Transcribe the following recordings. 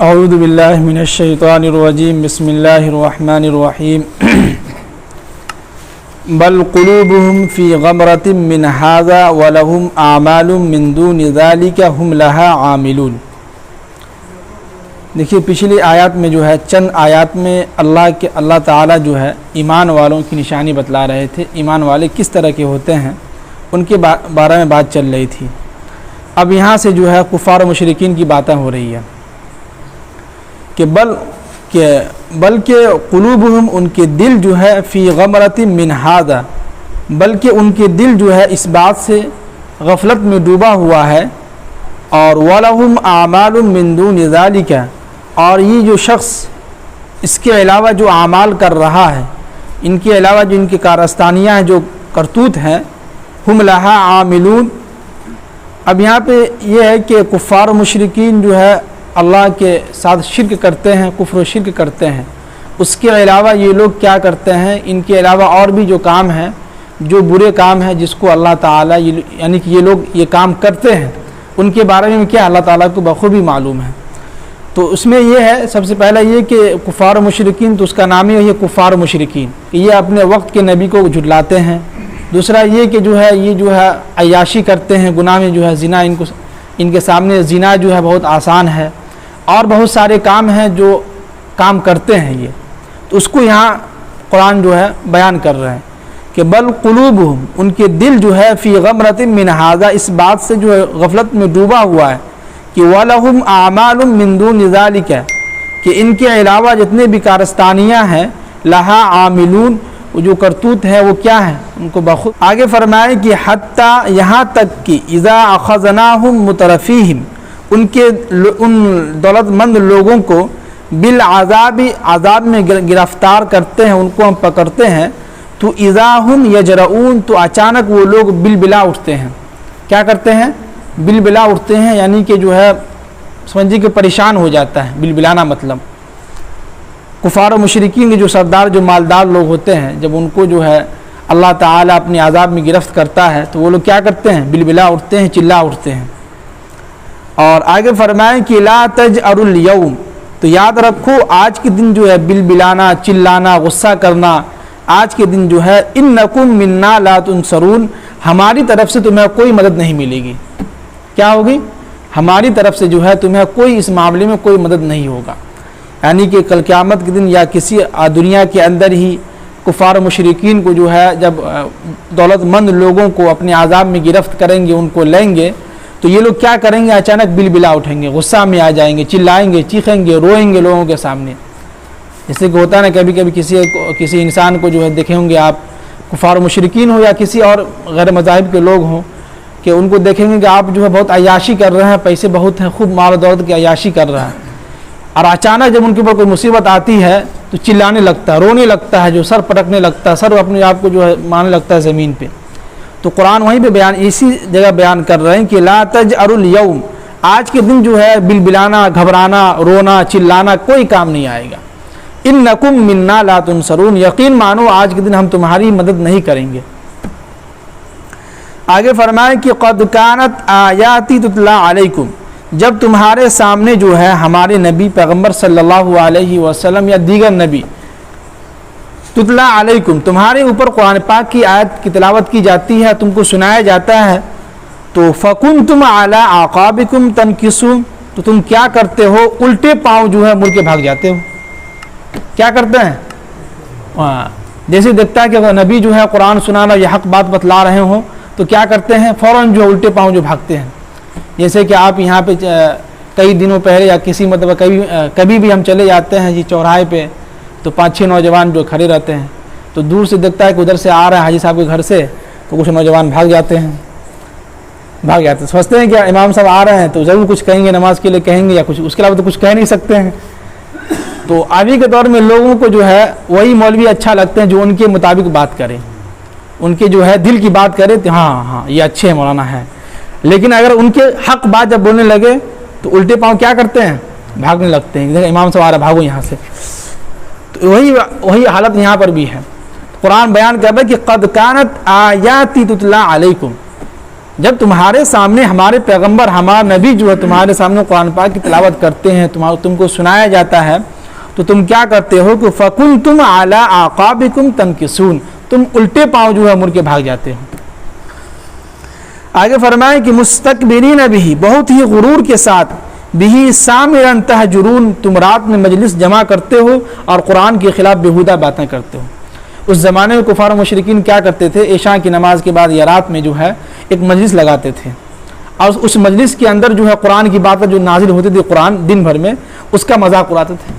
اعوذ باللہ من الشیطان الرجیم بسم اللہ الرحمن الرحیم بل قلوبهم فی غمرۃ من ھذا ولہم اعمال من دون ذلک ھم لها عاملون۔ دیکھیے پچھلی آیات میں جو ہے چند آیات میں اللہ تعالیٰ جو ہے ایمان والوں کی نشانی بتلا رہے تھے، ایمان والے کس طرح کے ہوتے ہیں ان کے بارے میں بات چل رہی تھی۔ اب یہاں سے جو ہے کفار و مشرکین کی باتیں ہو رہی ہیں کہ بلکہ قلوبہم ان کے دل جو ہے فی غمرۃ من ھذا، بلکہ ان کے دل جو ہے اس بات سے غفلت میں ڈوبا ہوا ہے، اور وَلَهُمْ أَعْمَالٌ مِّن دُونِ ذَلِكَ، اور یہ جو شخص اس کے علاوہ جو اعمال کر رہا ہے، ان کے علاوہ جو ان کی کارستانیاں ہیں، جو کرتوت ہیں، ہم لہا عاملون۔ اب یہاں پہ یہ ہے کہ کفار و مشرکین جو ہے اللہ کے ساتھ شرک کرتے ہیں، کفر و شرک کرتے ہیں، اس کے علاوہ یہ لوگ کیا کرتے ہیں، ان کے علاوہ اور بھی جو کام ہیں، جو برے کام ہیں جس کو اللہ تعالیٰ یعنی کہ یہ لوگ یہ کام کرتے ہیں، ان کے بارے میں کیا اللہ تعالیٰ کو بخوبی معلوم ہے۔ تو اس میں یہ ہے سب سے پہلا یہ کہ کفار و مشرکین، تو اس کا نام ہی ہے کفار و مشرکین، کہ یہ اپنے وقت کے نبی کو جھٹلاتے ہیں۔ دوسرا یہ کہ جو ہے یہ جو ہے عیاشی کرتے ہیں، گناہ میں جو ہے زنا، ان کے سامنے زنا جو ہے بہت آسان ہے، اور بہت سارے کام ہیں جو کام کرتے ہیں یہ، تو اس کو یہاں قرآن جو ہے بیان کر رہے ہیں کہ بل قلوبہم ان کے دل جو ہے فی غمرۃ من ھذا، اس بات سے جو ہے غفلت میں ڈوبا ہوا ہے کہ وَلَهُمْ أَعْمَالٌ مِّن دُونِ ذَلِكَ، کہ ان کے علاوہ جتنے بھی کارستانیاں ہیں، لہا عاملون، وہ جو کرتوت ہے وہ کیا ہے ان کو بخود۔ آگے فرمائے کہ حتیٰ یہاں تک کہ اذا اخذناہم مترفیہم، ان دولت مند لوگوں کو بالعذاب، عذاب میں گرفتار کرتے ہیں، ان کو ہم پکڑتے ہیں، تو اذا ہم یجرؤون، تو اچانک وہ لوگ بلبلا اٹھتے ہیں۔ کیا کرتے ہیں؟ بلبلا اٹھتے ہیں، یعنی کہ جو ہے سمجھیے کہ پریشان ہو جاتا ہے۔ بلبلانا مطلب کفار و مشرکین کے جو سردار، جو مالدار لوگ ہوتے ہیں، جب ان کو جو ہے اللہ تعالیٰ اپنے عذاب میں گرفت کرتا ہے تو وہ لوگ کیا کرتے ہیں؟ بلبلا اٹھتے ہیں، چلا اٹھتے ہیں۔ اور آگے فرمائیں کہ لا تجأروا اليوم، تو یاد رکھو آج کے دن جو ہے بلبلانا، چلانا، غصہ کرنا، آج کے دن جو ہے انکم منا لا تنصرون، ہماری طرف سے تمہیں کوئی مدد نہیں ملے گی۔ کیا ہوگی؟ ہماری طرف سے جو ہے تمہیں کوئی اس معاملے میں کوئی مدد نہیں ہوگا، یعنی کہ کل قیامت کے دن یا کسی دنیا کے اندر ہی کفار و مشرکین کو جو ہے جب دولت مند لوگوں کو اپنے عذاب میں گرفت کریں گے، ان کو لیں گے، تو یہ لوگ کیا کریں گے؟ اچانک بلبلا اٹھیں گے، غصہ میں آ جائیں گے، چلائیں گے، چیخیں گے، روئیں گے لوگوں کے سامنے۔ جیسے کہ ہوتا ہے نا کبھی کبھی کسی انسان کو جو ہے دیکھیں ہوں گے آپ، کفار و مشرکین ہو یا کسی اور غیر مذاہب کے لوگ ہوں، کہ ان کو دیکھیں گے کہ آپ جو ہے بہت عیاشی کر رہے ہیں، پیسے بہت ہیں، خوب مال و دولت کی عیاشی کر رہا ہے، اور اچانک جب ان کے اوپر کوئی مصیبت آتی ہے تو چلانے لگتا ہے، رونے لگتا ہے، جو سر پٹکنے لگتا ہے، سر اپنے آپ کو جو ہے مارنے لگتا ہے زمین پہ۔ تو قرآن وہیں پہ اسی جگہ بیان کر رہے ہیں کہ لا تجأروا اليوم، آج کے دن جو ہے بلبلانا، گھبرانا، رونا، چلانا کوئی کام نہیں آئے گا۔ انکم منا لا تنصرون، یقین مانو آج کے دن ہم تمہاری مدد نہیں کریں گے۔ آگے فرمائے کہ قد کانت آیاتی تتلی علیکم، جب تمہارے سامنے جو ہے ہمارے نبی پیغمبر صلی اللہ علیہ وسلم یا دیگر نبی، تتلی علیکم، تمہارے اوپر قرآن پاک کی آیت کی تلاوت کی جاتی ہے، تم کو سنایا جاتا ہے، تو فکنتم علی اعقابکم تنکسون، تو تم کیا کرتے ہو؟ الٹے پاؤں جو ہے مڑ کے بھاگ جاتے ہو۔ کیا کرتے ہیں؟ جیسے دیکھتا ہے کہ نبی جو ہے قرآن سنانا یا حق بات بتلا رہے ہوں تو کیا کرتے ہیں؟ فوراً جو الٹے پاؤں جو بھاگتے ہیں۔ جیسے کہ آپ یہاں پہ کئی دنوں پہلے یا کسی مطلب کبھی بھی ہم چلے جاتے ہیں جی چوراہے پہ، تو 5-6 نوجوان جو کھڑے رہتے ہیں، تو دور سے دیکھتا ہے کہ ادھر سے آ رہا ہے حاجی صاحب کے گھر سے، تو کچھ نوجوان بھاگ جاتے ہیں، سمجھتے ہیں کہ امام صاحب آ رہے ہیں تو ضرور کچھ کہیں گے، نماز کے لیے کہیں گے یا کچھ، اس کے علاوہ تو کچھ کہہ نہیں سکتے ہیں۔ تو ابھی کے دور میں لوگوں کو جو ہے وہی مولوی اچھا لگتے ہیں جو ان کے مطابق بات کرے، ان کے جو ہے دل کی بات کرے، تو ہاں یہ اچھے مولانا ہے، لیکن اگر ان کے حق بات جب بولنے لگے تو الٹے پاؤں کیا کرتے ہیں؟ بھاگنے لگتے ہیں۔ امام صاحب آ رہا ہے، بھاگو یہاں سے۔ تو وہی حالت یہاں پر بھی ہے۔ قرآن بیان کر رہا ہے کہ قد کانت آیاتی تتلی علیکم، جب تمہارے سامنے ہمارے پیغمبر ہمارا نبی جو ہے تمہارے سامنے قرآن پاک کی تلاوت کرتے ہیں, تم کو سنایا جاتا ہے, تو تم کیا کرتے ہو کہ فَكُنْتُمْ عَلَىٰ أَعْقَابِكُمْ تَنْكِصُونَ, تم الٹے پاؤں جو ہے مڑ کے بھاگ جاتے ہو. آگے فرمائیں کہ مستکبرین بھی, بہت ہی غرور کے ساتھ, بھی سامرا تہجرون, تم رات میں مجلس جمع کرتے ہو اور قرآن کے خلاف بیہودہ باتیں کرتے ہو. اس زمانے میں کفار و مشرکین کیا کرتے تھے, عشاء کی نماز کے بعد یا رات میں جو ہے ایک مجلس لگاتے تھے, اور اس مجلس کے اندر جو ہے قرآن کی باتیں جو نازل ہوتی تھی قرآن دن بھر میں, اس کا مذاق اڑاتے تھے.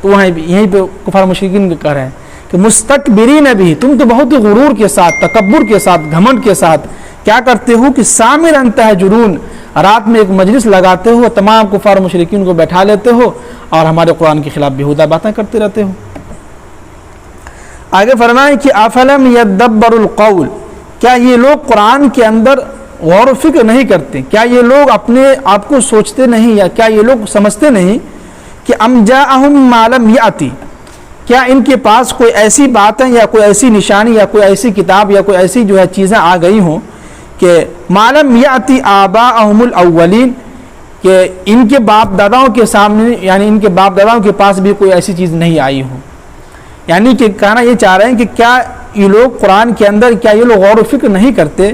تو وہاں یہیں پہ کفار و مشرکین کہہ رہے ہیں کہ مستکبرین بھی, تم تو بہت ہی غرور کے ساتھ, تکبر کے ساتھ, گھمنڈ کے ساتھ کیا کرتے ہو کہ سامرا تہجرون, رات میں ایک مجلس لگاتے ہو, تمام کفار و مشرکین کو بیٹھا لیتے ہو اور ہمارے قرآن کے خلاف بیہودہ باتیں کرتے رہتے ہو. آگے فرمائیں کہ افلم یدبروا القول, کیا یہ لوگ قرآن کے اندر غور و فکر نہیں کرتے, کیا یہ لوگ اپنے آپ کو سوچتے نہیں, یا کیا یہ لوگ سمجھتے نہیں کہ ام جاءہم ما لم یأتی, کیا ان کے پاس کوئی ایسی باتیں یا کوئی ایسی نشانی یا کوئی ایسی کتاب یا کوئی ایسی جو ہے چیزیں آ گئی ہوں کہ ما لم یأتی آباءہم الاولین, کہ ان کے باپ داداؤں کے سامنے, یعنی ان کے باپ داداؤں کے پاس بھی کوئی ایسی چیز نہیں آئی ہو. یعنی کہ کہنا یہ چاہ رہے ہیں کہ کیا یہ لوگ قرآن کے اندر, کیا یہ لوگ غور و فکر نہیں کرتے,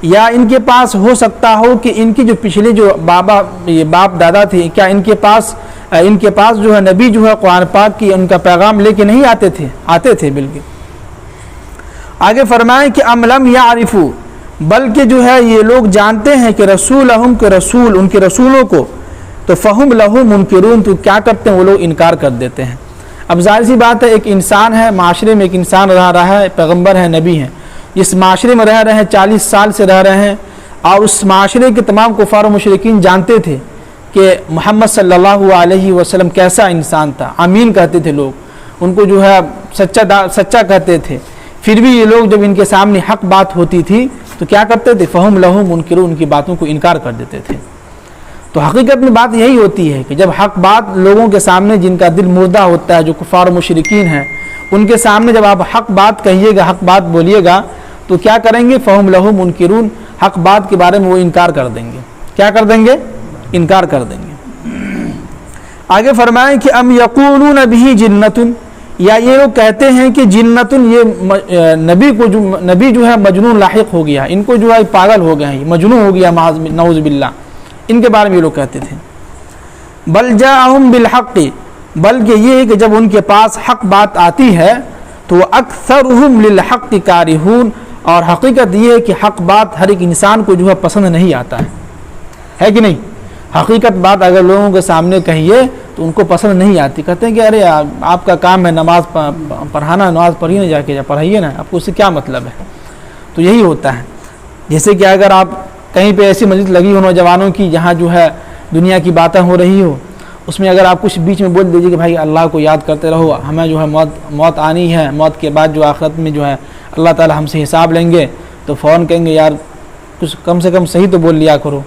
یا ان کے پاس ہو سکتا ہو کہ ان کی جو پچھلے جو باپ دادا تھے, کیا ان کے پاس جو ہے نبی جو ہے قرآن پاک کی ان کا پیغام لے کے نہیں آتے تھے بالکل. آگے فرمائیں کہ ام لم یعرفوا, بلکہ جو ہے یہ لوگ جانتے ہیں کہ رسولہم کے رسول, ان کے رسولوں کو, تو فہم لہ منکرون, تو کیا کرتے ہیں وہ لوگ انکار کر دیتے ہیں. اب ظاہر سی بات ہے, ایک انسان ہے, معاشرے میں ایک انسان رہا ہے, پیغمبر ہے, نبی ہیں, اس معاشرے میں رہ رہے ہیں, 40 سال سے رہ رہے ہیں, اور اس معاشرے کے تمام کفار و مشرکین جانتے تھے کہ محمد صلی اللہ علیہ وسلم کیسا انسان تھا, امین کہتے تھے لوگ, ان کو جو ہے سچا کہتے تھے. پھر بھی یہ لوگ جب ان کے سامنے حق بات ہوتی تھی تو کیا کرتے تھے, فہم لہ منکرون, ان کی باتوں کو انکار کر دیتے تھے. تو حقیقت میں بات یہی ہوتی ہے کہ جب حق بات لوگوں کے سامنے, جن کا دل مردہ ہوتا ہے, جو کفار و مشرکین ہیں, ان کے سامنے جب آپ حق بات کہیے گا, حق بات بولیے گا, تو کیا کریں گے, فہم لہ منکرون, حق بات کے بارے میں وہ انکار کر دیں گے. کیا کر دیں گے, انکار کر دیں گے. آگے فرمائیں کہ ام یقولون بہ جنۃ, یا یہ لوگ کہتے ہیں کہ جنۃ, یہ نبی جو ہے مجنون لاحق ہو گیا, ان کو جو ہے پاگل ہو گئے ہیں, مجنون ہو گیا, نعوذ باللہ, ان کے بارے میں یہ لوگ کہتے تھے. بل جاءہم بالحق, بلکہ یہ ہے کہ جب ان کے پاس حق بات آتی ہے تو اکثرہم للحق کارہون, اور حقیقت یہ ہے کہ حق بات ہر ایک انسان کو جو ہے پسند نہیں آتا ہے کہ نہیں. حقیقت بات اگر لوگوں کے سامنے کہیے تو ان کو پسند نہیں آتی, کہتے ہیں کہ ارے آپ کا کام ہے نماز پڑھانا, نماز پڑھیے نا, جا کے پڑھائیے نا, آپ کو اس سے کیا مطلب ہے. تو یہی ہوتا ہے. جیسے کہ اگر آپ کہیں پہ ایسی مجلس لگی ہو نوجوانوں کی, جہاں جو ہے دنیا کی باتیں ہو رہی ہو, اس میں اگر آپ کچھ بیچ میں بول دیجیے کہ بھائی اللہ کو یاد کرتے رہو, ہمیں جو ہے موت آنی ہے, موت کے بعد جو آخرت میں جو ہے اللہ تعالی ہم سے حساب لیں گے, تو فوراً کہیں گے یار کچھ کم سے کم صحیح تو بول لیا کرو.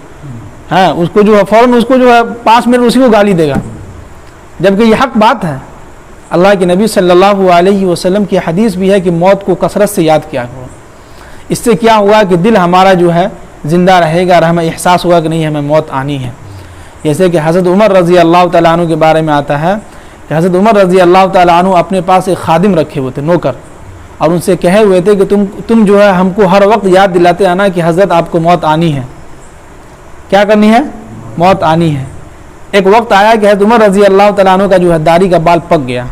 ہاں, اس کو جو ہے فوراً اس کو جو ہے 5 منٹ اسی کو گالی دے گا, جبکہ یہ حق بات ہے. اللہ کے نبی صلی اللہ علیہ وسلم کی حدیث بھی ہے کہ موت کو کثرت سے یاد کیا کرو. اس سے کیا ہوا کہ دل ہمارا جو ہے زندہ رہے گا, اور ہمیں احساس ہوگا کہ نہیں ہمیں موت آنی ہے. جیسے کہ حضرت عمر رضی اللہ تعالیٰ عنہ کے بارے میں آتا ہے کہ حضرت عمر رضی اللہ تعالیٰ عنہ اپنے پاس ایک خادم رکھے ہوئے تھے, نوکر, اور ان سے کہے ہوئے تھے کہ تم جو ہے ہم کو ہر وقت یاد دلاتے آنا کہ حضرت آپ کو موت آنی ہے. کیا کرنی ہے, موت آنی ہے. ایک وقت آیا کہ حضرت عمر رضی اللہ تعالیٰ عنہ کا جو ہے داڑھی کا بال پک گیا,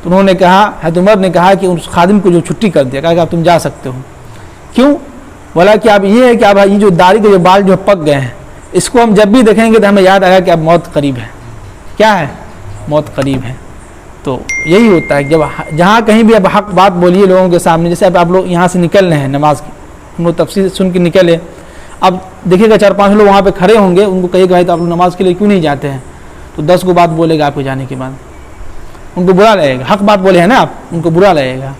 تو انہوں نے کہا, حضرت عمر نے کہا کہ اس خادم کو جو چھٹی کر دیا, کہا کہ اب تم جا سکتے ہو. کیوں؟ بولا کہ اب یہ ہے کہ اب یہ جو داڑھی کے جو بال جو پک گئے ہیں, اس کو ہم جب بھی دیکھیں گے تو ہمیں یاد آئے گا کہ اب موت قریب ہے. کیا ہے, موت قریب ہے. تو یہی ہوتا ہے جب جہاں کہیں بھی اب حق بات بولیے لوگوں کے سامنے. جیسے اب آپ لوگ یہاں سے نکل رہے ہیں نماز کی, ہم لوگ تفسیر سن کے نکلے, اب دیکھے گا 4-5 لوگ وہاں پہ کھڑے ہوں گے, ان کو کہے گا بھائی تو آپ لوگ نماز کے لیے کیوں نہیں جاتے ہیں, تو 10 کو بات بولے گا آپ کو جانے کے بعد, ان کو برا لگے گا. حق بات بولے ہیں نا آپ, ان کو برا لگے گا.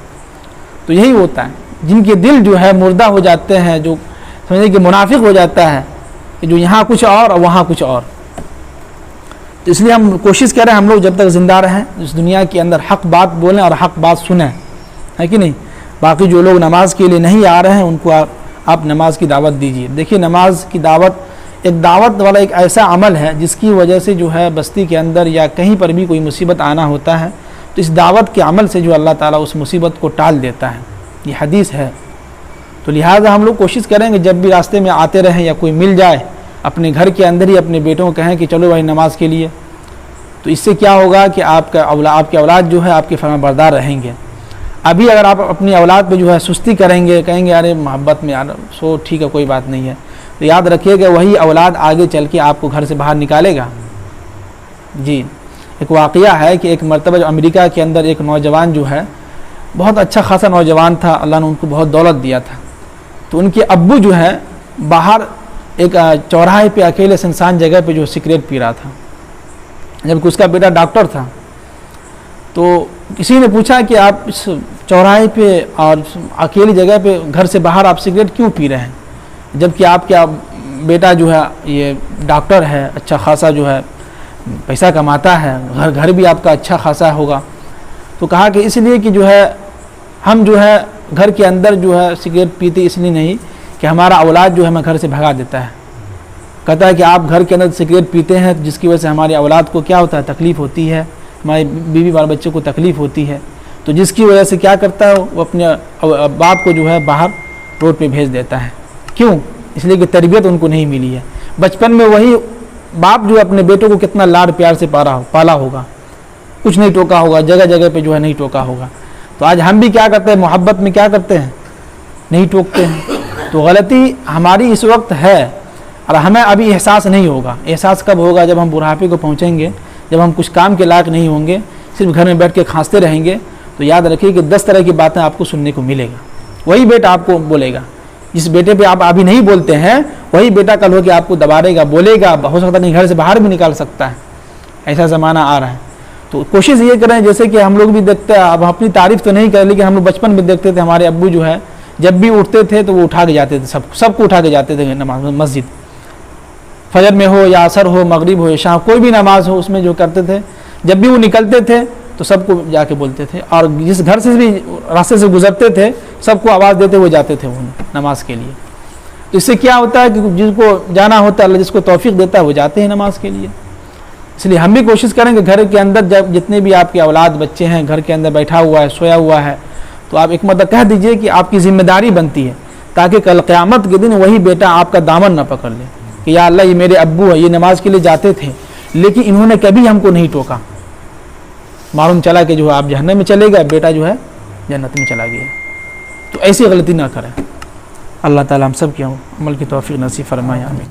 تو یہی ہوتا ہے, جن کے دل جو ہے مردہ ہو جاتے ہیں, جو سمجھے کہ منافق ہو جاتا ہے, کہ جو یہاں کچھ اور وہاں کچھ اور. تو اس لیے ہم کوشش کریں ہم لوگ جب تک زندہ رہیں اس دنیا کے اندر حق بات بولیں اور حق بات سنیں, ہے کہ نہیں. باقی جو لوگ نماز کے لیے نہیں آ رہے ہیں ان کو آپ نماز کی دعوت دیجیے. دیکھیے نماز کی دعوت ایک دعوت والا ایک ایسا عمل ہے جس کی وجہ سے جو ہے بستی کے اندر یا کہیں پر بھی کوئی مصیبت آنا ہوتا ہے تو اس دعوت کے عمل سے جو اللہ تعالیٰ اس مصیبت کو ٹال دیتا ہے. یہ حدیث ہے. تو لہٰذا ہم لوگ کوشش کریں گے جب بھی راستے میں آتے رہیں یا کوئی مل جائے اپنے گھر کے اندر ہی اپنے بیٹوں کو کہیں کہ چلو بھائی نماز کے لیے. تو اس سے کیا ہوگا کہ آپ کے اولاد جو ہے آپ کے فرما بردار رہیں گے. ابھی اگر آپ اپنی اولاد پہ جو ہے سستی کریں گے, کہیں گے ارے محبت میں سو ٹھیک ہے کوئی بات نہیں ہے, تو یاد رکھیے کہ وہی اولاد آگے چل کے آپ کو گھر سے باہر نکالے گا. جی ایک واقعہ ہے کہ ایک مرتبہ جو امریکہ کے اندر ایک نوجوان جو ہے بہت اچھا خاصا نوجوان تھا, اللہ نے ان کو بہت دولت دیا تھا. تو ان کے ابو جو ہے باہر ایک چوراہے پہ اکیلے سنسان جگہ پہ جو سگریٹ پی رہا تھا, جبکہ اس کا بیٹا ڈاکٹر تھا. تو کسی نے پوچھا کہ آپ اس چوراہے پہ اور اکیلی جگہ پہ گھر سے باہر آپ سگریٹ کیوں پی رہے ہیں, جبکہ آپ کا بیٹا جو ہے یہ ڈاکٹر ہے, اچھا خاصا جو ہے پیسہ کماتا ہے, گھر بھی آپ کا اچھا خاصا ہوگا. تو کہا کہ اس لیے کہ جو ہے ہم جو ہے گھر کے اندر جو ہے سگریٹ پیتے اس لیے نہیں کہ ہمارا اولاد جو ہے ہمیں گھر سے بھگا دیتا ہے. کہتا ہے کہ آپ گھر کے اندر سگریٹ پیتے ہیں جس کی وجہ سے ہماری اولاد کو کیا ہوتا ہے, تکلیف ہوتی ہے, ہمارے بیوی بال بچے کو تکلیف ہوتی ہے. تو جس کی وجہ سے کیا کرتا ہے وہ اپنے باپ کو جو ہے باہر روڈ پہ بھیج دیتا ہے. کیوں؟ اس لیے کہ تربیت ان کو نہیں ملی ہے. بچپن میں وہی باپ جو اپنے بیٹوں کو کتنا لاڈ پیار سے پالا ہوگا, کچھ نہیں ٹوکا ہوگا, جگہ جگہ پہ جو ہے نہیں ٹوکا ہوگا. تو آج ہم بھی کیا کرتے ہیں, محبت میں کیا کرتے ہیں, نہیں ٹوکتے ہیں. تو غلطی ہماری اس وقت ہے اور ہمیں ابھی احساس نہیں ہوگا. احساس کب ہوگا؟ جب ہم بڑھاپے کو پہنچیں گے, جب ہم کچھ کام کے لائق نہیں ہوں گے, صرف گھر میں بیٹھ کے کھانستے رہیں گے. تو یاد رکھیے کہ 10 طرح کی باتیں آپ کو سننے کو ملے گا. وہی بیٹا آپ کو بولے گا, جس بیٹے پہ آپ ابھی نہیں بولتے ہیں وہی بیٹا کل ہو کے آپ کو دبارے گا, بولے گا, ہو سکتا نہیں گھر سے باہر بھی نکال سکتا ہے. ایسا زمانہ آ رہا ہے. تو کوشش یہ کریں جیسے کہ ہم لوگ بھی دیکھتے ہیں, اب اپنی تعریف تو نہیں کریں لیکن ہم لوگ بچپن میں دیکھتے تھے ہمارے ابو جو ہے جب بھی اٹھتے تھے تو وہ اٹھا کے جاتے تھے, سب کو اٹھا کے جاتے تھے نماز مسجد. فجر میں ہو یا عصر ہو, مغرب ہو یا شام, کوئی بھی نماز ہو اس میں جو کرتے تھے, جب بھی وہ نکلتے تھے تو سب کو جا کے بولتے تھے, اور جس گھر سے بھی راستے سے گزرتے تھے سب کو آواز دیتے ہوئے جاتے تھے وہ نماز کے لیے. تو اس سے کیا ہوتا ہے کہ جس کو جانا ہوتا ہے اللہ جس کو توفیق دیتا ہے وہ جاتے ہیں نماز کے لیے. اس لیے ہم بھی کوشش کریں کہ گھر کے اندر جب جتنے بھی آپ کے اولاد بچے ہیں گھر کے اندر بیٹھا ہوا ہے, سویا ہوا ہے, تو آپ ایک مرتبہ کہہ دیجئے کہ آپ کی ذمہ داری بنتی ہے تاکہ کل قیامت کے دن وہی بیٹا آپ کا دامن نہ پکڑ لے کہ یا اللہ یہ میرے ابو ہے, یہ نماز کے لیے جاتے تھے لیکن انہوں نے کبھی ہم کو نہیں ٹوکا. معلوم چلا کہ جو ہے آپ جہنم میں چلے گئے, بیٹا جو ہے جنت میں چلا گیا. تو ایسی غلطی نہ کریں. اللہ تعالیٰ ہم سب کی عمل کی توفیق نصیب فرمائے. آمین.